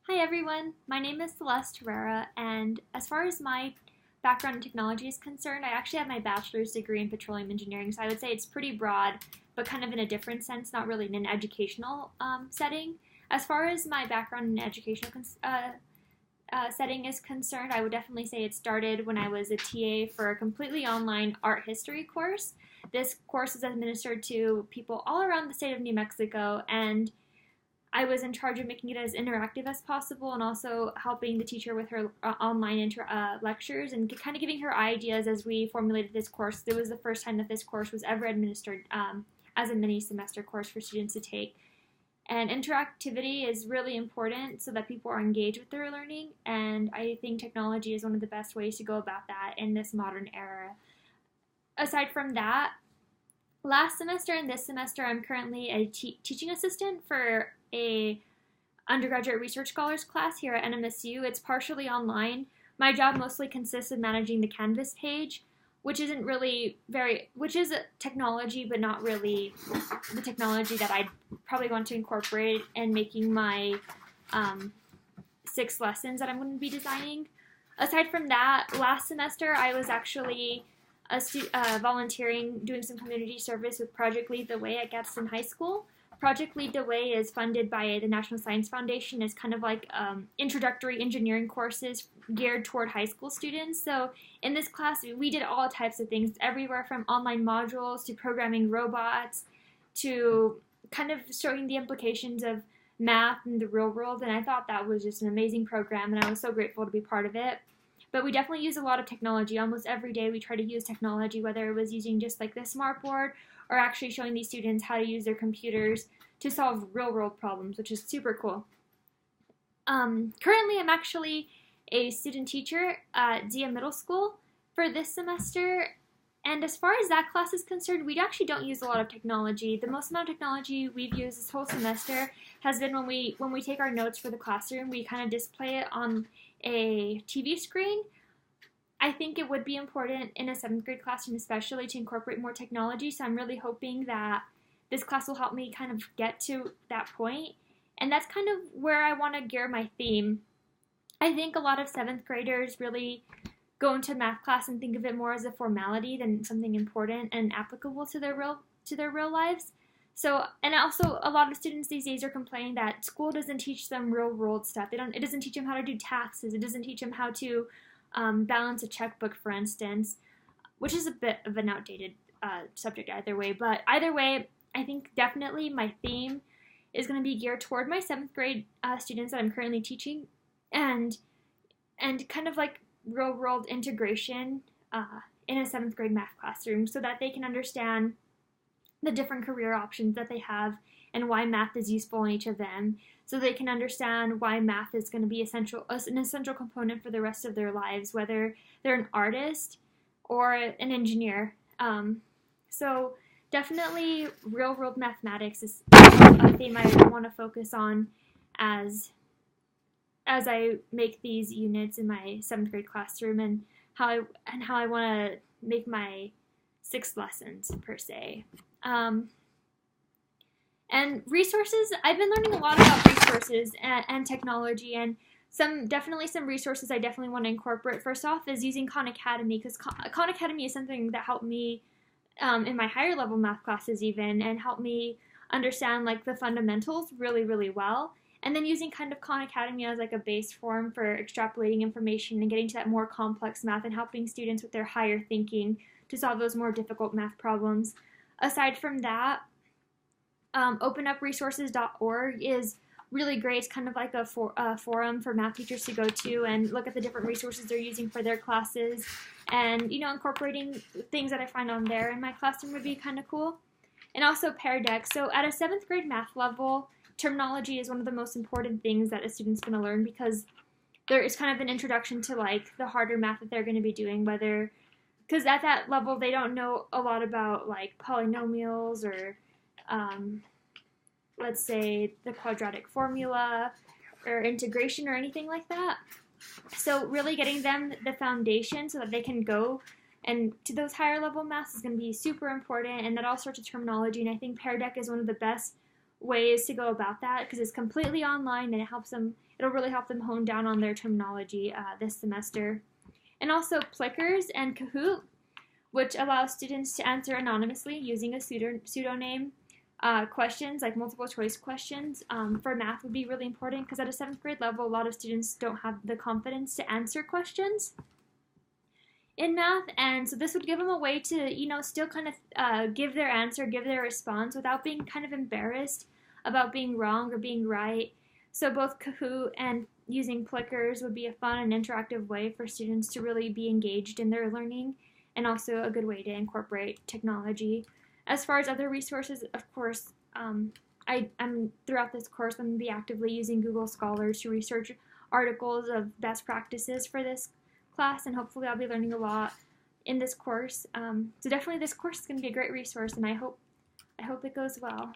Hi everyone, my name is Celeste Herrera, and as far as my background in technology is concerned, I actually have my bachelor's degree in petroleum engineering, so I would say it's pretty broad, but kind of in a different sense, not really in an educational setting. As far as my background in educational setting is concerned, I would definitely say it started when I was a TA for a completely online art history course. This course is administered to people all around the state of New Mexico, and I was in charge of making it as interactive as possible and also helping the teacher with her online lectures and kind of giving her ideas as we formulated this course. It was the first time that this course was ever administered as a mini semester course for students to take. And interactivity is really important so that people are engaged with their learning, and I think technology is one of the best ways to go about that in this modern era. Aside from that, last semester and this semester, I'm currently a teaching assistant for a undergraduate research scholars class here at NMSU. It's partially online. My job mostly consists of managing the Canvas page, which is technology, but not really the technology that I'd probably want to incorporate in making my 6 lessons that I'm going to be designing. Aside from that, last semester I was actually volunteering, doing some community service with Project Lead the Way at Gadsden High School. Project Lead the Way is funded by the National Science Foundation. It's kind of like introductory engineering courses geared toward high school students. So in this class, we did all types of things, everywhere from online modules to programming robots to kind of showing the implications of math in the real world. And I thought that was just an amazing program, and I was so grateful to be part of it. But we definitely use a lot of technology. Almost every day we try to use technology, whether it was using just like the smartboard or actually showing these students how to use their computers to solve real-world problems, which is super cool. Currently, I'm actually a student teacher at Zia Middle School for this semester, and as far as that class is concerned, we actually don't use a lot of technology. The most amount of technology we've used this whole semester has been when we take our notes for the classroom, we kind of display it on a TV screen. I think it would be important in a 7th grade classroom especially to incorporate more technology, so I'm really hoping that this class will help me kind of get to that point, and that's kind of where I want to gear my theme. I think a lot of 7th graders really go into math class and think of it more as a formality than something important and applicable to their real lives. So, and also a lot of students these days are complaining that school doesn't teach them real world stuff. It doesn't teach them how to do taxes. It doesn't teach them how to balance a checkbook, for instance, which is a bit of an outdated subject either way. But either way, I think definitely my theme is going to be geared toward my 7th grade students that I'm currently teaching, and kind of like real world integration in a 7th grade math classroom so that they can understand the different career options that they have and why math is useful in each of them, so they can understand why math is going to be an essential component for the rest of their lives, whether they're an artist or an engineer. So definitely real-world mathematics is a theme I want to focus on as I make these units in my 7th grade classroom, and how I want to make my 6 lessons per se. And resources, I've been learning a lot about resources and technology, and some resources I definitely want to incorporate. First off is using Khan Academy, because Khan Academy is something that helped me in my higher level math classes even, and helped me understand like the fundamentals really, really well. And then using kind of Khan Academy as like a base form for extrapolating information and getting to that more complex math and helping students with their higher thinking to solve those more difficult math problems. Aside from that, openupresources.org is really great. It's kind of like a forum for math teachers to go to and look at the different resources they're using for their classes, and incorporating things that I find on there in my classroom would be kind of cool. And also Pear Deck. So at a 7th grade math level, terminology is one of the most important things that a student's going to learn, because there is kind of an introduction to like the harder math that they're going to be doing, because at that level they don't know a lot about like polynomials or let's say the quadratic formula or integration or anything like that. So really getting them the foundation so that they can go and to those higher level maths is going to be super important, and that all sorts of terminology. And I think Pear Deck is one of the best ways to go about that because it's completely online and it'll really help them hone down on their terminology this semester. And also Plickers and Kahoot, which allows students to answer anonymously using a pseudonym. Questions like multiple choice questions for math would be really important because at a 7th grade level, a lot of students don't have the confidence to answer questions in math, and so this would give them a way to, still kind of give their answer, give their response without being kind of embarrassed about being wrong or being right. So both Kahoot and using Plickers would be a fun and interactive way for students to really be engaged in their learning, and also a good way to incorporate technology. As far as other resources, of course, I'm throughout this course, I'm going to be actively using Google Scholars to research articles of best practices for this class, and hopefully I'll be learning a lot in this course. So definitely this course is going to be a great resource, and I hope it goes well.